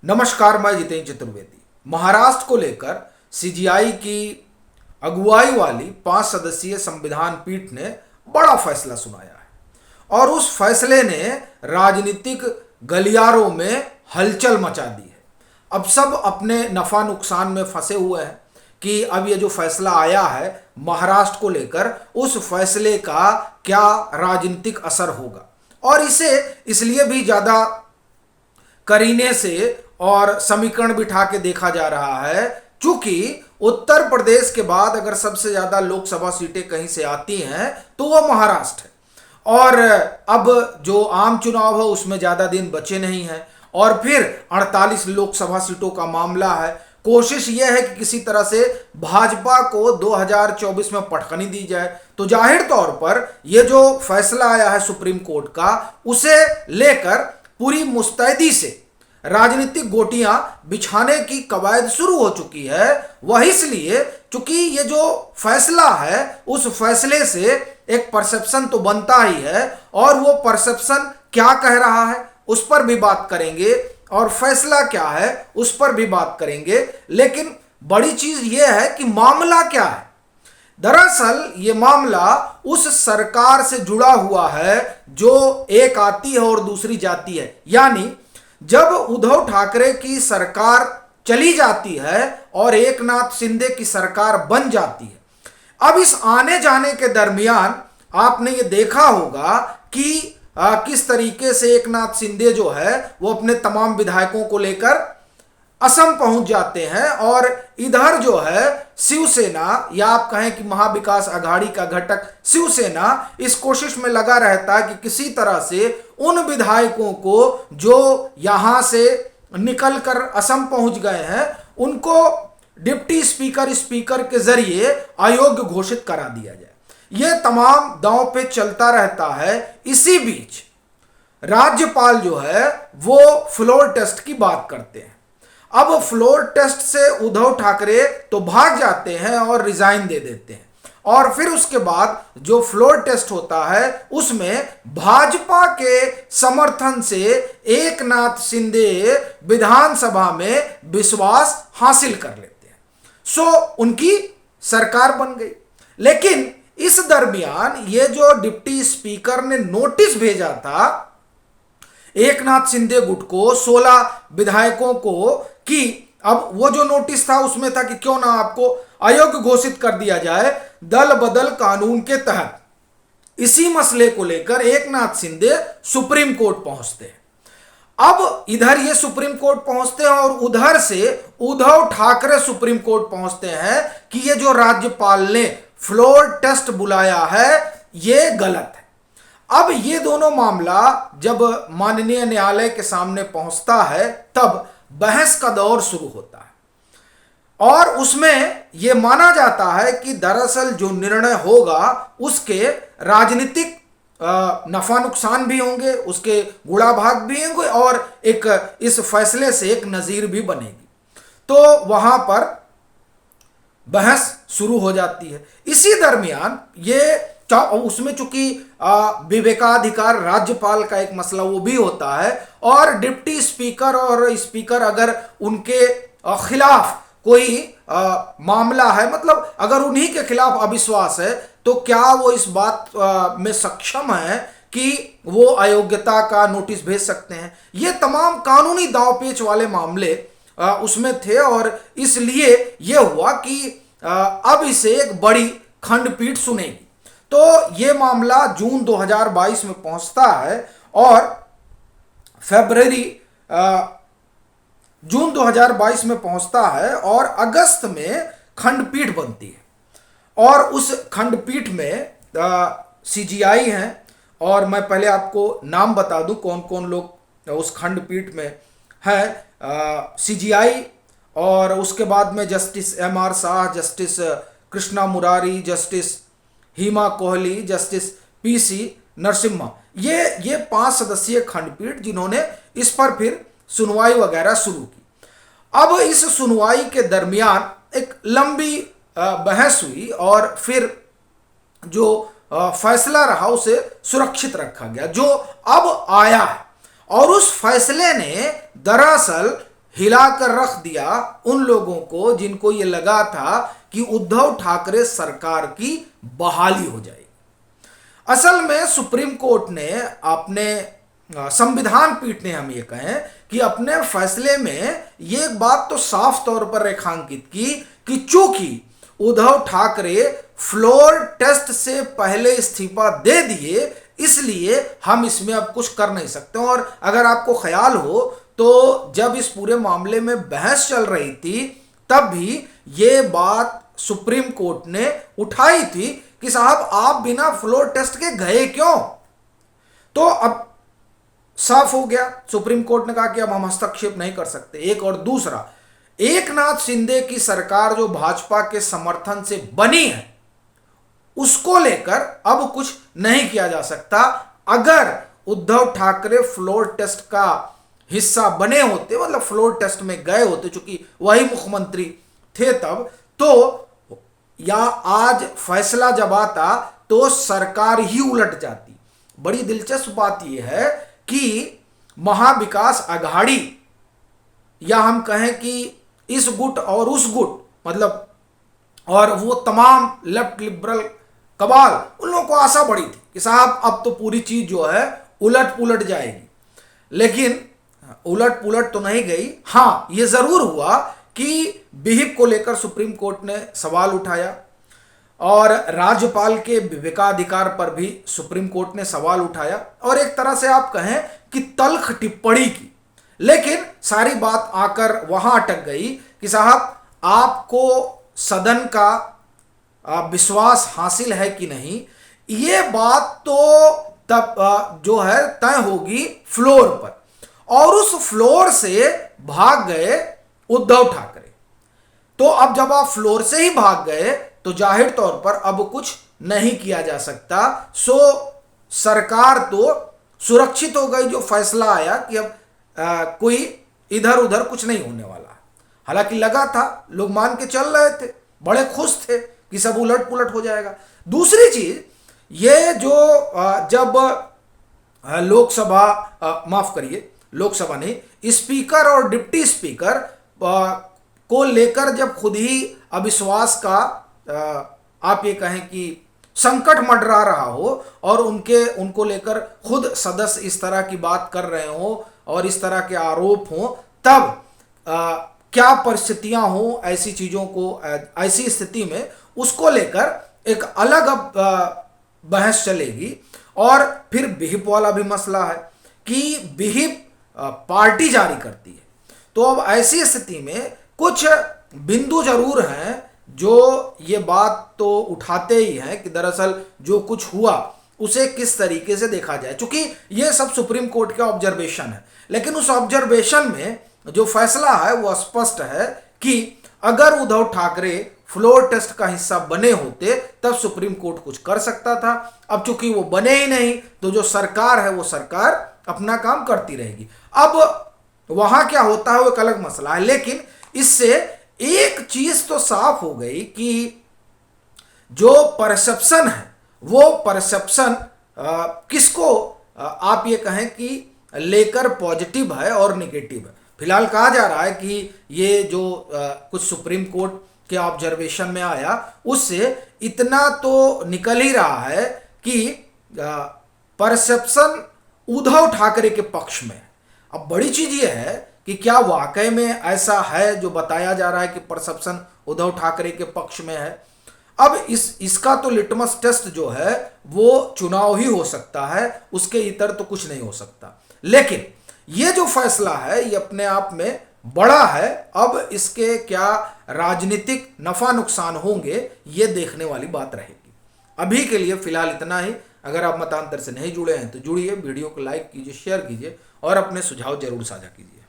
नमस्कार, मैं जितेंद्र चतुर्वेदी। महाराष्ट्र को लेकर सीजीआई की अगुवाई वाली 5 सदस्यीय संविधान पीठ ने बड़ा फैसला सुनाया है और उस फैसले ने राजनीतिक गलियारों में हलचल मचा दी है। अब सब अपने नफा नुकसान में फंसे हुए हैं कि अब ये जो फैसला आया है महाराष्ट्र को लेकर, उस फैसले का क्या राजनीतिक असर होगा। और इसे इसलिए भी ज़्यादा करीने से और समीकरण बिठा के देखा जा रहा है क्योंकि उत्तर प्रदेश के बाद अगर सबसे ज़्यादा लोकसभा सीटें कहीं से आती हैं तो वो महाराष्ट्र है। और अब जो आम चुनाव है उसमें ज़्यादा दिन बचे नहीं हैं और फिर 48 लोकसभा सीटों का मामला है। कोशिश यह है कि किसी तरह से भाजपा को 2024 में पटखनी दी जाए। तो जाहिर तौर पर यह जो फैसला आया है सुप्रीम कोर्ट का, उसे लेकर पूरी मुस्तैदी से राजनीतिक गोटियां बिछाने की कवायद शुरू हो चुकी है। वह इसलिए क्योंकि ये जो फैसला है उस फैसले से एक परसेप्शन तो बनता ही है और वो परसेप्शन क्या कह रहा है उस पर भी बात करेंगे और फैसला क्या है उस पर भी बात करेंगे। लेकिन बड़ी चीज ये है कि मामला क्या है। दरअसल ये मामला उस सरकार से जुड़ा हुआ है जो एक आती है और दूसरी जाती है। यानी जब उद्धव ठाकरे की सरकार चली जाती है और एकनाथ शिंदे की सरकार बन जाती है। अब इस आने जाने के दरमियान आपने ये देखा होगा कि किस तरीके से एकनाथ शिंदे जो है वो अपने तमाम विधायकों को लेकर असम पहुंच जाते हैं और इधर जो है शिवसेना या आप कहें कि महाविकास आघाड़ी का घटक शिवसेना इस कोशिश में लगा रहता है कि किसी तरह से उन विधायकों को जो यहां से निकलकर असम पहुंच गए हैं उनको डिप्टी स्पीकर के जरिए अयोग्य घोषित करा दिया जाए। यह तमाम दांव पे चलता रहता है। इसी बीच राज्यपाल जो है वो फ्लोर टेस्ट की बात करते हैं। अब फ्लोर टेस्ट से उद्धव ठाकरे तो भाग जाते हैं और रिजाइन दे देते हैं और फिर उसके बाद जो फ्लोर टेस्ट होता है उसमें भाजपा के समर्थन से एकनाथ शिंदे विधानसभा में विश्वास हासिल कर लेते हैं। सो उनकी सरकार बन गई। लेकिन इस दरमियान ये जो डिप्टी स्पीकर ने नोटिस भेजा था एकनाथ शिंदे गुट को 16 विधायकों को कि अब वो जो नोटिस था उसमें था कि क्यों ना आपको अयोग्य घोषित कर दिया जाए दल बदल कानून के तहत। इसी मसले को लेकर एकनाथ शिंदे सुप्रीम कोर्ट पहुंचते हैं। अब इधर ये सुप्रीम कोर्ट पहुंचते हैं और उधर से उद्धव ठाकरे सुप्रीम कोर्ट पहुंचते हैं कि ये जो राज्यपाल ने फ्लोर टेस्ट बुलाया है ये गलत है। अब ये दोनों मामला जब माननीय न्यायालय के सामने पहुंचता है तब बहस का दौर शुरू होता है और उसमें यह माना जाता है कि दरअसल जो निर्णय होगा उसके राजनीतिक नफा नुकसान भी होंगे, उसके गुणा भाग भी होंगे और एक इस फैसले से एक नजीर भी बनेगी। तो वहां पर बहस शुरू हो जाती है। इसी दरमियान ये उसमें चूंकि विवेकाधिकार राज्यपाल का एक मसला वो भी होता है और डिप्टी स्पीकर और स्पीकर अगर उनके खिलाफ कोई मामला है, मतलब अगर उन्हीं के खिलाफ अविश्वास है तो क्या वो इस बात में सक्षम है कि वो अयोग्यता का नोटिस भेज सकते हैं। ये तमाम कानूनी दांवपेच वाले मामले उसमें थे और इसलिए ये हुआ कि अब इसे एक बड़ी खंडपीठ सुनेगी। तो ये मामला जून 2022 में पहुंचता है और जून 2022 में पहुंचता है और अगस्त में खंडपीठ बनती है और उस खंडपीठ में सीजीआई हैं और मैं पहले आपको नाम बता दूं कौन कौन लोग उस खंडपीठ में हैं। सीजीआई और उसके बाद में justice MR Shah, justice Krishna Murari, justice Hima Kohli, justice PC Narasimha, ये 5 सदस्यीय खंडपीठ जिन्होंने इस पर फिर सुनवाई वगैरह शुरू की। अब इस सुनवाई के दरमियान एक लंबी बहस हुई और फिर जो फैसला रहा उसे सुरक्षित रखा गया जो अब आया है और उस फैसले ने दरअसल हिलाकर रख दिया उन लोगों को जिनको ये लगा था कि उद्धव ठाकरे सरकार की बहाली हो जाएगी। असल में सुप्रीम कोर्ट ने अपने संविधान पीठ ने हम ये कहें कि अपने फैसले में ये एक बात तो साफ तौर पर रेखांकित की कि चूंकि उद्धव ठाकरे फ्लोर टेस्ट से पहले इस्तीफा दे दिए, इसलिए हम इसमें अब कुछ कर नहीं सकते। और अगर आपको ख्याल हो तो जब इस पूरे मामले में बहस चल रही थी तब भी ये बात सुप्रीम कोर्ट ने उठाई थी कि साहब आप बिना फ्लोर टेस्ट के गए क्यों। तो अब साफ हो गया, सुप्रीम कोर्ट ने कहा कि अब हम हस्तक्षेप नहीं कर सकते। एक और दूसरा, एकनाथ शिंदे की सरकार जो भाजपा के समर्थन से बनी है उसको लेकर अब कुछ नहीं किया जा सकता। अगर उद्धव ठाकरे फ्लोर टेस्ट का हिस्सा बने होते, मतलब फ्लोर टेस्ट में गए होते, चूंकि वही मुख्यमंत्री थे तब, तो या आज फैसला जब आता तो सरकार ही उलट जाती। बड़ी दिलचस्प बात यह है कि महाविकास अघाड़ी, या हम कहें कि इस गुट और उस गुट, मतलब और वो तमाम लेफ्ट लिबरल कबाल, उन लोगों को आशा बड़ी थी कि साहब अब तो पूरी चीज जो है उलट पुलट जाएगी। लेकिन उलट पुलट तो नहीं गई। हाँ, ये जरूर हुआ कि विहिप को लेकर सुप्रीम कोर्ट ने सवाल उठाया और राज्यपाल के विवेकाधिकार पर भी सुप्रीम कोर्ट ने सवाल उठाया और एक तरह से आप कहें कि तल्ख टिप्पणी की। लेकिन सारी बात आकर वहां अटक गई कि साहब आपको सदन का विश्वास हासिल है कि नहीं, ये बात तो तब जो है तय होगी फ्लोर पर। और उस फ्लोर से भाग गए उद्धव ठाकरे। तो अब जब आप फ्लोर से ही भाग गए तो जाहिर तौर पर अब कुछ नहीं किया जा सकता। सो सरकार तो सुरक्षित हो गई, जो फैसला आया कि अब कोई इधर उधर कुछ नहीं होने वाला। हालांकि लगा था, लोग मान के चल रहे थे, बड़े खुश थे कि सब उलट पुलट हो जाएगा। दूसरी चीज, ये जो जब लोकसभा नहीं, स्पीकर और डिप्टी स्पीकर को लेकर जब खुद ही अविश्वास का आप ये कहें कि संकट मंडरा रहा हो और उनको लेकर खुद सदस्य इस तरह की बात कर रहे हो और इस तरह के आरोप हो, तब क्या परिस्थितियां हो ऐसी चीजों को, ऐसी स्थिति में उसको लेकर एक अलग बहस चलेगी। और फिर विहिप वाला भी मसला है कि विहिप पार्टी जारी करती है। तो अब ऐसी स्थिति में कुछ बिंदु जरूर हैं जो ये बात तो उठाते ही हैं कि दरअसल जो कुछ हुआ उसे किस तरीके से देखा जाए। चूंकि ये सब सुप्रीम कोर्ट का ऑब्जर्वेशन है, लेकिन उस ऑब्जर्वेशन में जो फैसला है वो स्पष्ट है कि अगर उद्धव ठाकरे फ्लोर टेस्ट का हिस्सा बने होते तब सुप्रीम कोर्ट कुछ कर सकता था। अब चूंकि वो बने ही नहीं तो जो सरकार है वो सरकार अपना काम करती रहेगी। अब वहां क्या होता है वो एक अलग मसला है, लेकिन इससे एक चीज तो साफ हो गई कि जो परसेप्शन है वो परसेप्शन किसको आप ये कहें कि लेकर पॉजिटिव है और नेगेटिव है। फिलहाल कहा जा रहा है कि ये जो कुछ सुप्रीम कोर्ट के ऑब्जर्वेशन में आया उससे इतना तो निकल ही रहा है कि परसेप्शन उद्धव ठाकरे के पक्ष में है। अब बड़ी चीज ये है कि क्या वाकई में ऐसा है जो बताया जा रहा है कि परसेप्शन उद्धव ठाकरे के पक्ष में है। अब इसका तो लिटमस टेस्ट जो है वो चुनाव ही हो सकता है, उसके इतर तो कुछ नहीं हो सकता। लेकिन ये जो फैसला है ये अपने आप में बड़ा है। अब इसके क्या राजनीतिक नफा नुकसान होंगे ये देखने वाली बात रहेगी। अभी के लिए फिलहाल इतना ही। अगर आप मतांतर से नहीं जुड़े हैं तो जुड़िए, वीडियो को लाइक कीजिए, शेयर कीजिए और अपने सुझाव जरूर साझा कीजिए।